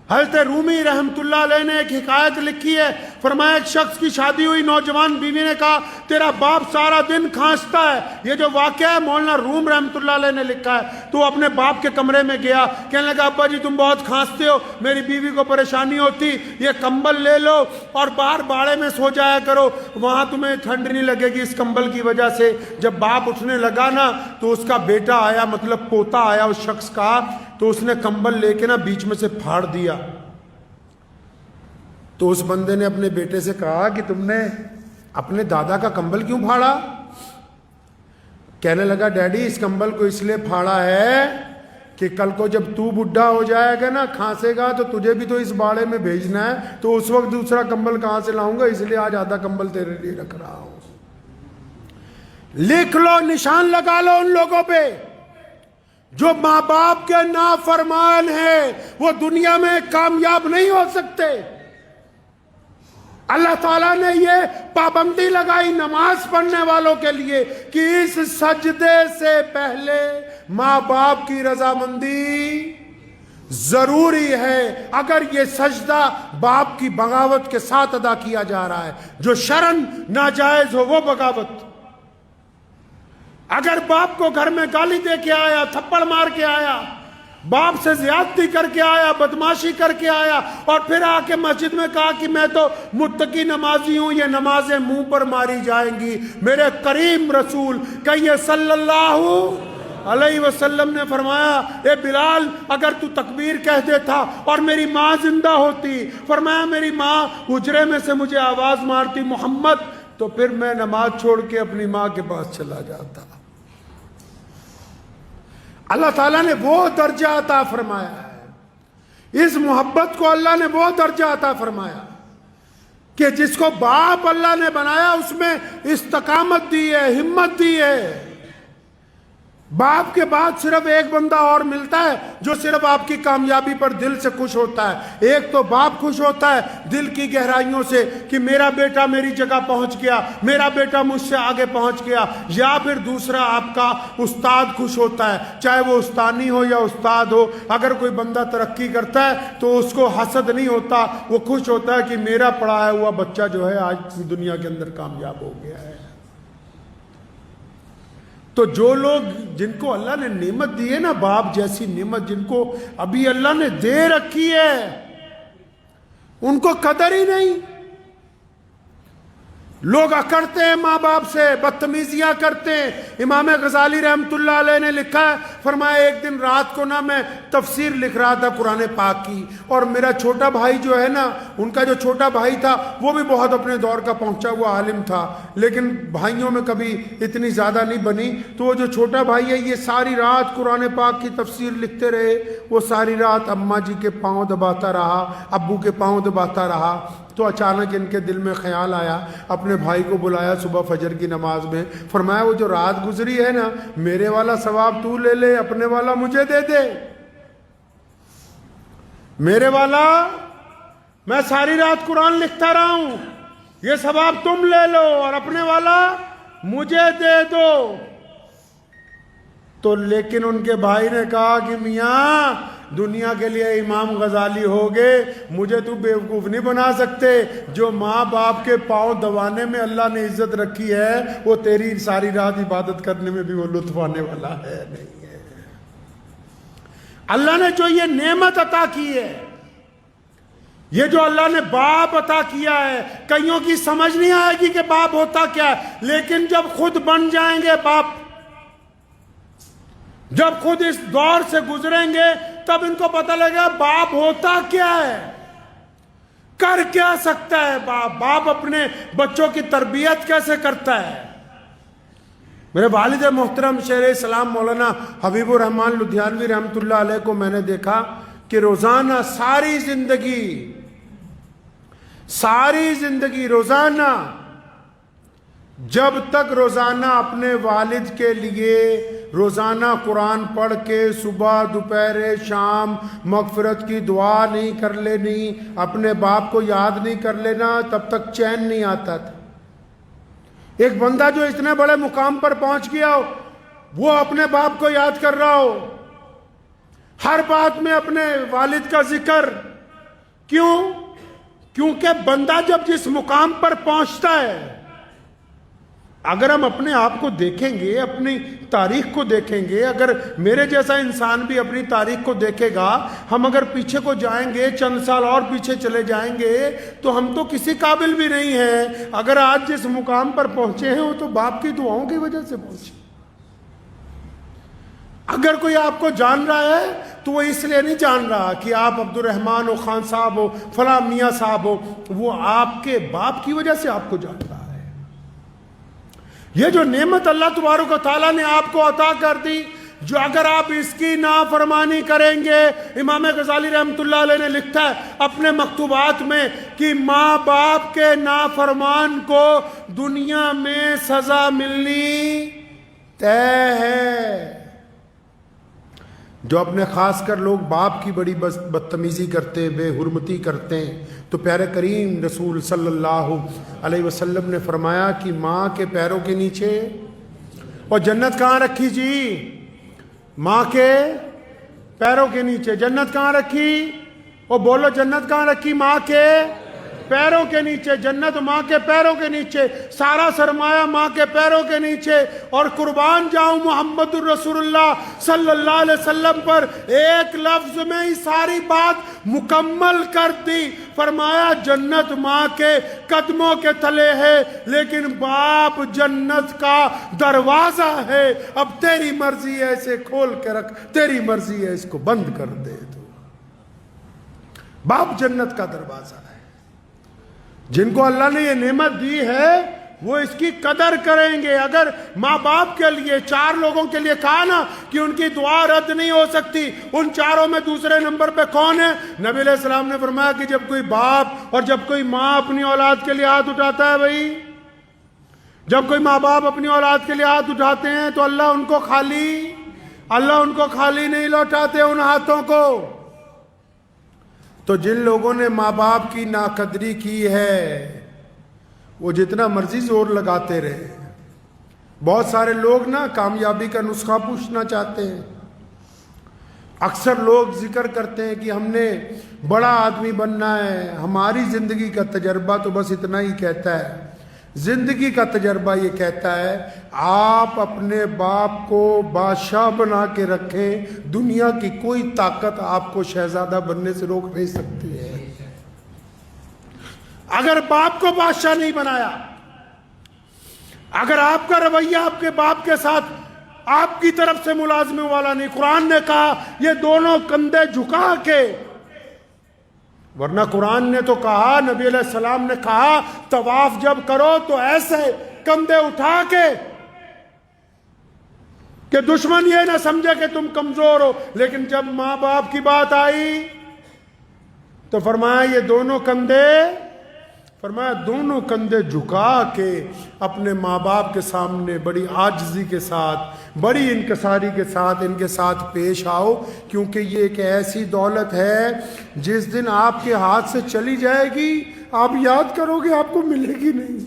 حضرت رومی رحمت اللہ علیہ نے ایک حکایت لکھی ہے، فرمایا ایک شخص کی شادی ہوئی، نوجوان بیوی نے کہا تیرا باپ سارا دن کھانستا ہے. یہ جو واقعہ ہے مولانا روم رحمۃ اللہ علیہ نے لکھا ہے. تو اپنے باپ کے کمرے میں گیا، کہنے لگا ابا جی تم بہت کھانستے ہو، میری بیوی کو پریشانی ہوتی، یہ کمبل لے لو اور باہر باڑے میں سو جایا کرو، وہاں تمہیں ٹھنڈ نہیں لگے گی اس کمبل کی وجہ سے. جب باپ اٹھنے لگا نا تو اس کا بیٹا آیا، مطلب پوتا آیا اس شخص کا، تو اس نے کمبل لے کے نا بیچ میں سے پھاڑ دیا. تو اس بندے نے اپنے بیٹے سے کہا کہ تم نے اپنے دادا کا کمبل کیوں پھاڑا؟ کہنے لگا ڈیڈی اس کمبل کو اس لیے پھاڑا ہے کہ کل کو جب تو بڈھا ہو جائے گا نا، کھانسے گا، تو تجھے بھی تو اس باڑے میں بھیجنا ہے، تو اس وقت دوسرا کمبل کہاں سے لاؤں گا، اس لیے آج آدھا کمبل تیرے لیے رکھ رہا ہوں. لکھ لو، نشان لگا لو ان لوگوں پہ جو ماں باپ کے نافرمان ہیں، وہ دنیا میں کامیاب نہیں ہو سکتے. اللہ تعالیٰ نے یہ پابندی لگائی نماز پڑھنے والوں کے لیے کہ اس سجدے سے پہلے ماں باپ کی رضامندی ضروری ہے. اگر یہ سجدہ باپ کی بغاوت کے ساتھ ادا کیا جا رہا ہے، جو شرعاً ناجائز ہو وہ بغاوت. اگر باپ کو گھر میں گالی دے کے آیا، تھپڑ مار کے آیا، باپ سے زیادتی کر کے آیا، بدماشی کر کے آیا، اور پھر آ کے مسجد میں کہا کہ میں تو متقی نمازی ہوں، یہ نمازیں منہ پر ماری جائیں گی. میرے کریم رسول کہیے صلی اللہ علیہ وسلم نے فرمایا اے بلال اگر تو تکبیر کہہ دیتا اور میری ماں زندہ ہوتی، فرمایا میری ماں حجرے میں سے مجھے آواز مارتی محمد، تو پھر میں نماز چھوڑ کے اپنی ماں کے پاس چلا جاتا. اللہ تعالیٰ نے وہ درجہ عطا فرمایا ہے، اس محبت کو اللہ نے وہ درجہ عطا فرمایا کہ جس کو باپ اللہ نے بنایا اس میں استقامت دی ہے، ہمت دی ہے. باپ کے بعد صرف ایک بندہ اور ملتا ہے جو صرف آپ کی کامیابی پر دل سے خوش ہوتا ہے. ایک تو باپ خوش ہوتا ہے دل کی گہرائیوں سے کہ میرا بیٹا میری جگہ پہنچ گیا، میرا بیٹا مجھ سے آگے پہنچ گیا. یا پھر دوسرا آپ کا استاد خوش ہوتا ہے، چاہے وہ استانی ہو یا استاد ہو. اگر کوئی بندہ ترقی کرتا ہے تو اس کو حسد نہیں ہوتا، وہ خوش ہوتا ہے کہ میرا پڑھایا ہوا بچہ جو ہے آج دنیا کے اندر کامیاب ہو گیا ہے. تو جو لوگ جن کو اللہ نے نعمت دی ہے نا، باپ جیسی نعمت جن کو ابھی اللہ نے دے رکھی ہے، ان کو قدر ہی نہیں. لوگ اکڑتے ہیں ماں باپ سے، بدتمیزیاں کرتے ہیں. امام غزالی رحمۃ اللہ علیہ نے لکھا ہے، فرمایا ایک دن رات کو نا میں تفسیر لکھ رہا تھا قرآن پاک کی، اور میرا چھوٹا بھائی جو ہے نا، ان کا جو چھوٹا بھائی تھا وہ بھی بہت اپنے دور کا پہنچا ہوا عالم تھا، لیکن بھائیوں میں کبھی اتنی زیادہ نہیں بنی. تو وہ جو چھوٹا بھائی ہے یہ ساری رات قرآن پاک کی تفسیر لکھتے رہے. وہ ساری رات اماں جی کے پاؤں دباتا رہا، ابو کے پاؤں دباتا رہا. تو اچانک ان کے دل میں خیال آیا، اپنے بھائی کو بلایا صبح فجر کی نماز میں، فرمایا وہ جو رات گزری ہے نا، میرے والا ثواب تو لے لے، اپنے والا مجھے دے دے. میرے والا میں ساری رات قرآن لکھتا رہا ہوں، یہ ثواب تم لے لو اور اپنے والا مجھے دے دو. تو لیکن ان کے بھائی نے کہا کہ میاں دنیا کے لیے امام غزالی ہو گئے، مجھے تو بیوقوف نہیں بنا سکتے. جو ماں باپ کے پاؤں دبانے میں اللہ نے عزت رکھی ہے، وہ تیری ساری رات عبادت کرنے میں بھی وہ لطف آنے والا ہے نہیں ہے. اللہ نے جو یہ نعمت عطا کی ہے، یہ جو اللہ نے باپ عطا کیا ہے، کئیوں کی سمجھ نہیں آئے گی کہ باپ ہوتا کیا ہے، لیکن جب خود بن جائیں گے باپ، جب خود اس دور سے گزریں گے، تب ان کو پتہ لگے گا باپ ہوتا کیا ہے، کر کیا سکتا ہے باپ. باپ اپنے بچوں کی تربیت کیسے کرتا ہے. میرے والد محترم شیخ اسلام مولانا حبیب الرحمان لدھیانوی رحمۃ اللہ علیہ کو میں نے دیکھا کہ روزانہ ساری زندگی روزانہ جب تک روزانہ اپنے والد کے لیے روزانہ قرآن پڑھ کے صبح دوپہر شام مغفرت کی دعا نہیں کر لینی، اپنے باپ کو یاد نہیں کر لینا، تب تک چین نہیں آتا تھا. ایک بندہ جو اتنے بڑے مقام پر پہنچ گیا ہو، وہ اپنے باپ کو یاد کر رہا ہو، ہر بات میں اپنے والد کا ذکر. کیوں؟ کیونکہ بندہ جب جس مقام پر پہنچتا ہے، اگر ہم اپنے آپ کو دیکھیں گے، اپنی تاریخ کو دیکھیں گے، اگر میرے جیسا انسان بھی اپنی تاریخ کو دیکھے گا، ہم اگر پیچھے کو جائیں گے، چند سال اور پیچھے چلے جائیں گے، تو ہم تو کسی قابل بھی نہیں ہیں۔ اگر آج جس مقام پر پہنچے ہیں وہ تو باپ کی دعاؤں کی وجہ سے پہنچے۔ اگر کوئی آپ کو جان رہا ہے تو وہ اس لیے نہیں جان رہا کہ آپ عبد الرحمن ہو، خان صاحب ہو، فلاں میاں صاحب ہو، وہ آپ کے باپ کی وجہ سے آپ کو جان رہا ہے۔ یہ جو نعمت اللہ تبارک و تعالیٰ نے آپ کو عطا کر دی، جو اگر آپ اس کی نافرمانی کریں گے، امام غزالی رحمۃ اللہ علیہ نے لکھا ہے اپنے مکتوبات میں کہ ماں باپ کے نافرمان کو دنیا میں سزا ملنی طے ہے۔ جو اپنے خاص کر لوگ باپ کی بڑی بدتمیزی کرتے ہیں، بے حرمتی کرتے ہیں، تو پیارے کریم رسول صلی اللہ علیہ وسلم نے فرمایا کہ ماں کے پیروں کے نیچے، اور جنت کہاں رکھی جی؟ ماں کے پیروں کے نیچے۔ جنت کہاں رکھی؟ اور بولو جنت کہاں رکھی؟ ماں کے پیروں کے نیچے۔ جنت ماں کے پیروں کے نیچے، سارا سرمایہ ماں کے پیروں کے نیچے۔ اور قربان جاؤں محمد الرسول اللہ صلی اللہ علیہ وسلم پر، ایک لفظ میں ہی ساری بات مکمل کر دی۔ فرمایا جنت ماں کے قدموں کے تلے ہے، لیکن باپ جنت کا دروازہ ہے۔ اب تیری مرضی ہے اسے کھول کے رکھ، تیری مرضی ہے اس کو بند کر دے۔ تو باپ جنت کا دروازہ ہے۔ جن کو اللہ نے یہ نعمت دی ہے وہ اس کی قدر کریں گے۔ اگر ماں باپ کے لیے، چار لوگوں کے لیے کہا نا کہ ان کی دعا رد نہیں ہو سکتی، ان چاروں میں دوسرے نمبر پہ کون ہے؟ نبی علیہ السلام نے فرمایا کہ جب کوئی باپ اور جب کوئی ماں اپنی اولاد کے لیے ہاتھ اٹھاتا ہے، بھائی جب کوئی ماں باپ اپنی اولاد کے لیے ہاتھ اٹھاتے ہیں تو اللہ ان کو خالی نہیں لوٹاتے ان ہاتھوں کو۔ تو جن لوگوں نے ماں باپ کی ناقدری کی ہے وہ جتنا مرضی زور لگاتے رہے۔ بہت سارے لوگ نا کامیابی کا نسخہ پوچھنا چاہتے ہیں۔ اکثر لوگ ذکر کرتے ہیں کہ ہم نے بڑا آدمی بننا ہے، ہماری زندگی کا تجربہ تو بس اتنا ہی کہتا ہے۔ زندگی کا تجربہ یہ کہتا ہے آپ اپنے باپ کو بادشاہ بنا کے رکھیں، دنیا کی کوئی طاقت آپ کو شہزادہ بننے سے روک نہیں سکتی ہے۔ اگر باپ کو بادشاہ نہیں بنایا، اگر آپ کا رویہ آپ کے باپ کے ساتھ آپ کی طرف سے ملازمے والا نہیں، قرآن نے کہا یہ دونوں کندھے جھکا کے، ورنہ قرآن نے تو کہا، نبی علیہ السلام نے کہا طواف جب کرو تو ایسے کندھے اٹھا کے کہ دشمن یہ نہ سمجھے کہ تم کمزور ہو۔ لیکن جب ماں باپ کی بات آئی تو فرمایا یہ دونوں کندھے جھکا کے اپنے ماں باپ کے سامنے بڑی عاجزی کے ساتھ، بڑی انکساری کے ساتھ ان کے ساتھ پیش آؤ، کیونکہ یہ ایک ایسی دولت ہے جس دن آپ کے ہاتھ سے چلی جائے گی آپ یاد کرو گے آپ کو ملے گی نہیں،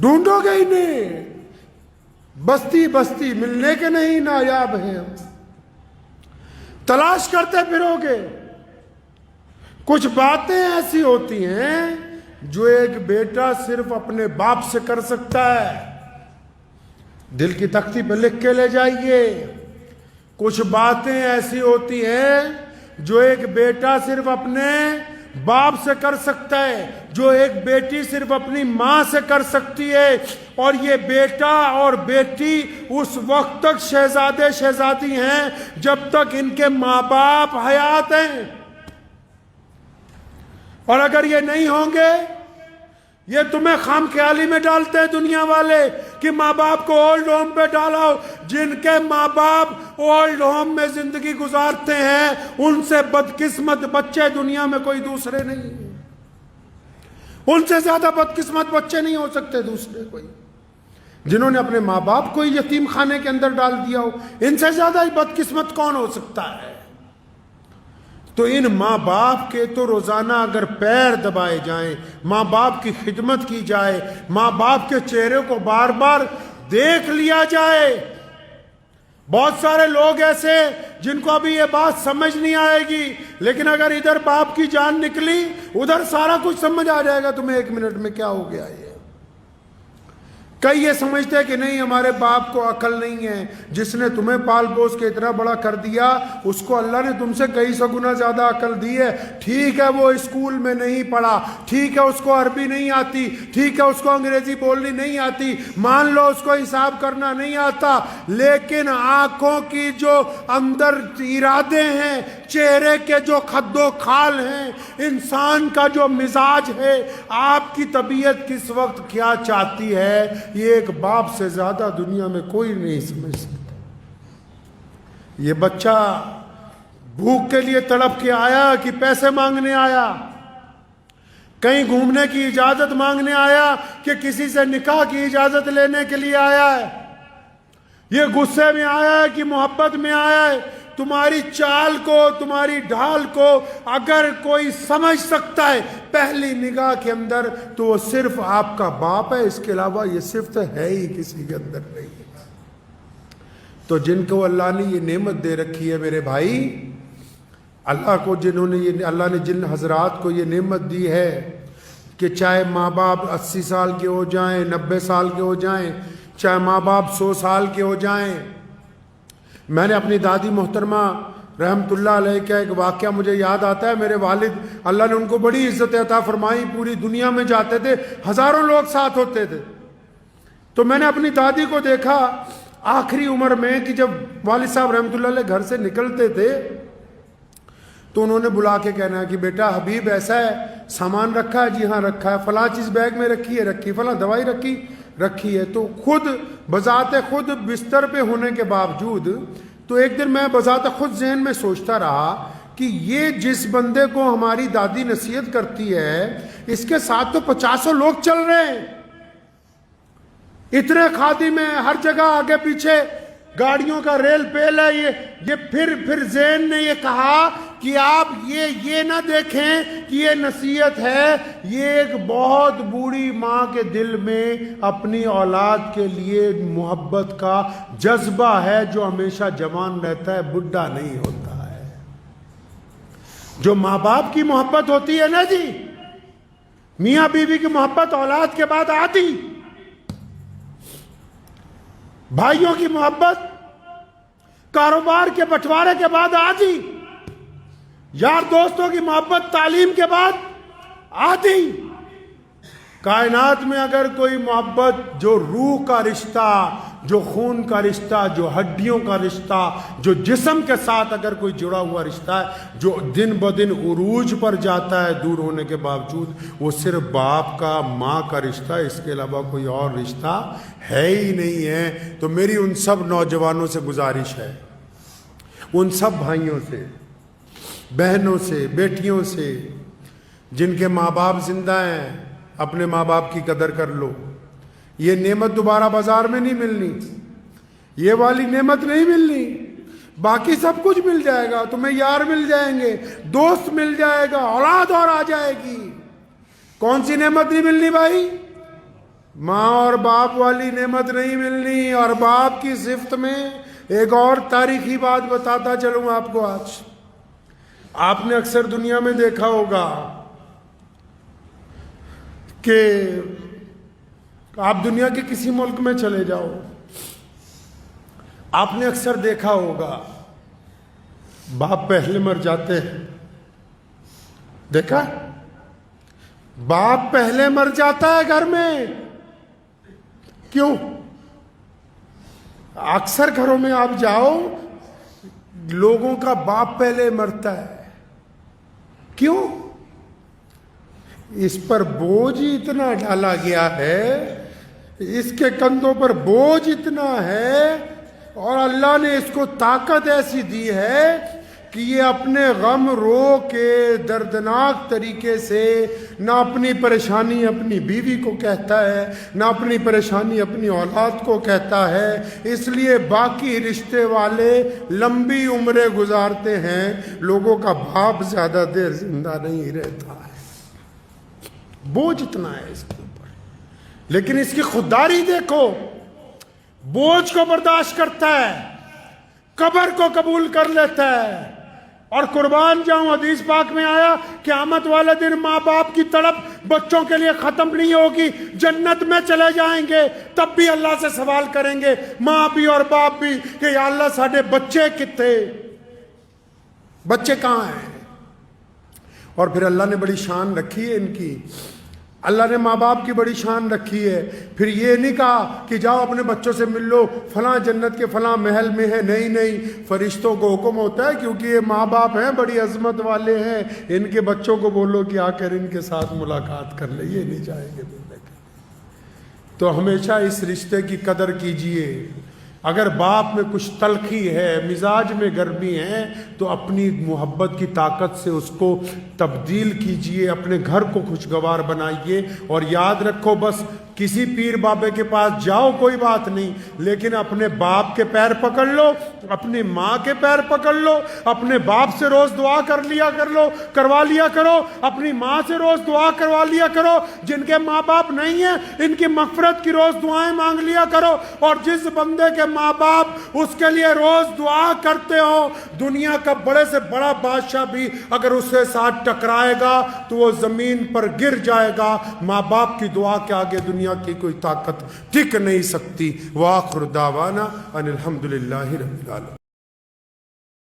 ڈھونڈو گے ہی نہیں، بستی بستی ملنے کے نہیں نایاب ہیں، ہم تلاش کرتے پھرو گے۔ کچھ باتیں ایسی ہوتی ہیں جو ایک بیٹا صرف اپنے باپ سے کر سکتا ہے، دل کی تختی پہ لکھ کے لے جائیے۔ کچھ باتیں ایسی ہوتی ہیں جو ایک بیٹا صرف اپنے باپ سے کر سکتا ہے، جو ایک بیٹی صرف اپنی ماں سے کر سکتی ہے، اور یہ بیٹا اور بیٹی اس وقت تک شہزادے شہزادی ہیں جب تک ان کے ماں باپ حیات ہیں، اور اگر یہ نہیں ہوں گے، یہ تمہیں خام خیالی میں ڈالتے ہیں دنیا والے کہ ماں باپ کو اولڈ ہوم پہ ڈالاؤ۔ جن کے ماں باپ اولڈ ہوم میں زندگی گزارتے ہیں ان سے بدقسمت بچے دنیا میں کوئی دوسرے نہیں ہیں، ان سے زیادہ بدقسمت بچے نہیں ہو سکتے دوسرے کوئی۔ جنہوں نے اپنے ماں باپ کو یتیم خانے کے اندر ڈال دیا ہو، ان سے زیادہ بدقسمت کون ہو سکتا ہے؟ تو ان ماں باپ کے تو روزانہ اگر پیر دبائے جائیں، ماں باپ کی خدمت کی جائے، ماں باپ کے چہرے کو بار بار دیکھ لیا جائے، بہت سارے لوگ ایسے جن کو ابھی یہ بات سمجھ نہیں آئے گی، لیکن اگر ادھر باپ کی جان نکلی ادھر سارا کچھ سمجھ آ جائے گا تمہیں 1 منٹ میں کیا ہو گیا یہ۔ کئی یہ سمجھتے ہیں کہ نہیں ہمارے باپ کو عقل نہیں ہے، جس نے تمہیں پال پوس کے اتنا بڑا کر دیا اس کو اللہ نے تم سے کئی سو گنا زیادہ عقل دی ہے۔ ٹھیک ہے وہ اسکول میں نہیں پڑھا، ٹھیک ہے اس کو عربی نہیں آتی، ٹھیک ہے اس کو انگریزی بولنی نہیں آتی، مان لو اس کو حساب کرنا نہیں آتا، لیکن آنکھوں کی جو اندر ارادے ہیں، چہرے کے جو خد و خال ہیں، انسان کا جو مزاج ہے، آپ کی طبیعت کس وقت کیا چاہتی ہے، یہ ایک باپ سے زیادہ دنیا میں کوئی نہیں سمجھ سکتا۔ یہ بچہ بھوک کے لیے تڑپ کے آیا کہ پیسے مانگنے آیا، کہیں گھومنے کی اجازت مانگنے آیا کہ کسی سے نکاح کی اجازت لینے کے لیے آیا ہے، یہ غصے میں آیا ہے کہ محبت میں آیا ہے۔ تمہاری چال کو، تمہاری ڈھال کو اگر کوئی سمجھ سکتا ہے پہلی نگاہ کے اندر تو وہ صرف آپ کا باپ ہے، اس کے علاوہ یہ صفت ہے ہی کسی کے اندر نہیں ہے۔ تو جن کو اللہ نے یہ نعمت دے رکھی ہے میرے بھائی، اللہ کو اللہ نے جن حضرات کو یہ نعمت دی ہے کہ چاہے ماں باپ 80 سال کے ہو جائیں، 90 سال کے ہو جائیں، چاہے ماں باپ 100 سال کے ہو جائیں۔ میں نے اپنی دادی محترمہ رحمت اللہ علیہ کا ایک واقعہ مجھے یاد آتا ہے۔ میرے والد اللہ نے ان کو بڑی عزت عطا فرمائی، پوری دنیا میں جاتے تھے، ہزاروں لوگ ساتھ ہوتے تھے۔ تو میں نے اپنی دادی کو دیکھا آخری عمر میں کہ جب والد صاحب رحمت اللہ علیہ گھر سے نکلتے تھے تو انہوں نے بلا کے کہنا کہ بیٹا حبیب ایسا ہے، سامان رکھا ہے؟ جی ہاں رکھا ہے۔ فلاں چیز بیگ میں رکھی ہے؟ رکھی۔ فلاں دوائی رکھی ہے۔ تو خود بذات خود بستر پہ ہونے کے باوجود تو ایک دن میں بذات خود ذہن میں سوچتا رہا کہ یہ جس بندے کو ہماری دادی نصیحت کرتی ہے اس کے ساتھ تو 50 لوگ چل رہے ہیں، اتنے خادم ہیں، ہر جگہ آگے پیچھے گاڑیوں کا ریل پیل ہے۔ یہ پھر ذہن نے یہ کہا کہ آپ یہ نہ دیکھیں کہ یہ نصیحت ہے، یہ ایک بہت بوڑھی ماں کے دل میں اپنی اولاد کے لیے محبت کا جذبہ ہے جو ہمیشہ جوان رہتا ہے، بڈھا نہیں ہوتا ہے۔ جو ماں باپ کی محبت ہوتی ہے نا جی، میاں بیوی کی محبت اولاد کے بعد آتی، بھائیوں کی محبت کاروبار کے بٹوارے کے بعد آتی، یار دوستوں کی محبت تعلیم کے بعد آتی۔ کائنات میں اگر کوئی محبت جو روح کا رشتہ، جو خون کا رشتہ، جو ہڈیوں کا رشتہ، جو جسم کے ساتھ اگر کوئی جڑا ہوا رشتہ ہے جو دن بدن عروج پر جاتا ہے دور ہونے کے باوجود، وہ صرف باپ کا، ماں کا رشتہ، اس کے علاوہ کوئی اور رشتہ ہے ہی نہیں ہے۔ تو میری ان سب نوجوانوں سے گزارش ہے، ان سب بھائیوں سے، بہنوں سے، بیٹیوں سے جن کے ماں باپ زندہ ہیں، اپنے ماں باپ کی قدر کر لو۔ یہ نعمت دوبارہ بازار میں نہیں ملنی، یہ والی نعمت نہیں ملنی، باقی سب کچھ مل جائے گا، تمہیں یار مل جائیں گے، دوست مل جائے گا، اولاد اور آ جائے گی۔ کون سی نعمت نہیں ملنی بھائی؟ ماں اور باپ والی نعمت نہیں ملنی۔ اور باپ کی صفت میں ایک اور تاریخی بات بتاتا چلوں آپ کو آج۔ آپ نے اکثر دنیا میں دیکھا ہوگا کہ آپ دنیا کے کسی ملک میں چلے جاؤ، آپ نے اکثر دیکھا ہوگا باپ پہلے مر جاتے ہیں۔ دیکھا؟ باپ پہلے مر جاتا ہے گھر میں۔ کیوں؟ اکثر گھروں میں آپ جاؤ، لوگوں کا باپ پہلے مرتا ہے۔ کیوں؟ اس پر بوجھ ہی اتنا ڈالا گیا ہے، اس کے کندھوں پر بوجھ اتنا ہے، اور اللہ نے اس کو طاقت ایسی دی ہے کہ یہ اپنے غم رو کے دردناک طریقے سے نہ اپنی پریشانی اپنی بیوی کو کہتا ہے، نہ اپنی پریشانی اپنی اولاد کو کہتا ہے۔ اس لیے باقی رشتے والے لمبی عمریں گزارتے ہیں، لوگوں کا باپ زیادہ دیر زندہ نہیں رہتا ہے۔ بوجھ اتنا ہے اس کے اوپر، لیکن اس کی خودداری دیکھو، بوجھ کو برداشت کرتا ہے، قبر کو قبول کر لیتا ہے. اور قربان جاؤں حدیث پاک میں آیا قیامت والے دن ماں باپ کی تڑپ بچوں کے لیے ختم نہیں ہوگی. جنت میں چلے جائیں گے تب بھی اللہ سے سوال کریں گے ماں بھی اور باپ بھی کہ یا اللہ ساڈے بچے کتے، بچے کہاں ہیں. اور پھر اللہ نے بڑی شان رکھی ہے ان کی، اللہ نے ماں باپ کی بڑی شان رکھی ہے. پھر یہ نہیں کہا کہ جاؤ اپنے بچوں سے مل لو فلاں جنت کے فلاں محل میں ہے، نہیں، فرشتوں کو حکم ہوتا ہے کیونکہ یہ ماں باپ ہیں بڑی عظمت والے ہیں، ان کے بچوں کو بولو کہ آ کر ان کے ساتھ ملاقات کر لے، یہ نہیں چاہیں گے ملنے کے. تو ہمیشہ اس رشتے کی قدر کیجئے. اگر باپ میں کچھ تلخی ہے، مزاج میں گرمی ہے، تو اپنی محبت کی طاقت سے اس کو تبدیل کیجئے، اپنے گھر کو خوشگوار بنائیے. اور یاد رکھو بس کسی پیر بابے کے پاس جاؤ کوئی بات نہیں، لیکن اپنے باپ کے پیر پکڑ لو، اپنی ماں کے پیر پکڑ لو، اپنے باپ سے روز دعا کروا لیا کرو، اپنی ماں سے روز دعا کروا لیا کرو. جن کے ماں باپ نہیں ہیں ان کی مغفرت کی روز دعائیں مانگ لیا کرو. اور جس بندے کے ماں باپ اس کے لیے روز دعا کرتے ہو، دنیا کا بڑے سے بڑا بادشاہ بھی اگر اس کے ساتھ ٹکرائے گا تو وہ زمین پر گر جائے گا. ماں باپ کی دعا کے آگے دنیا کی کوئی طاقت ٹک نہیں سکتی. وآخر دعوانا ان الحمدللہ رب العالمین.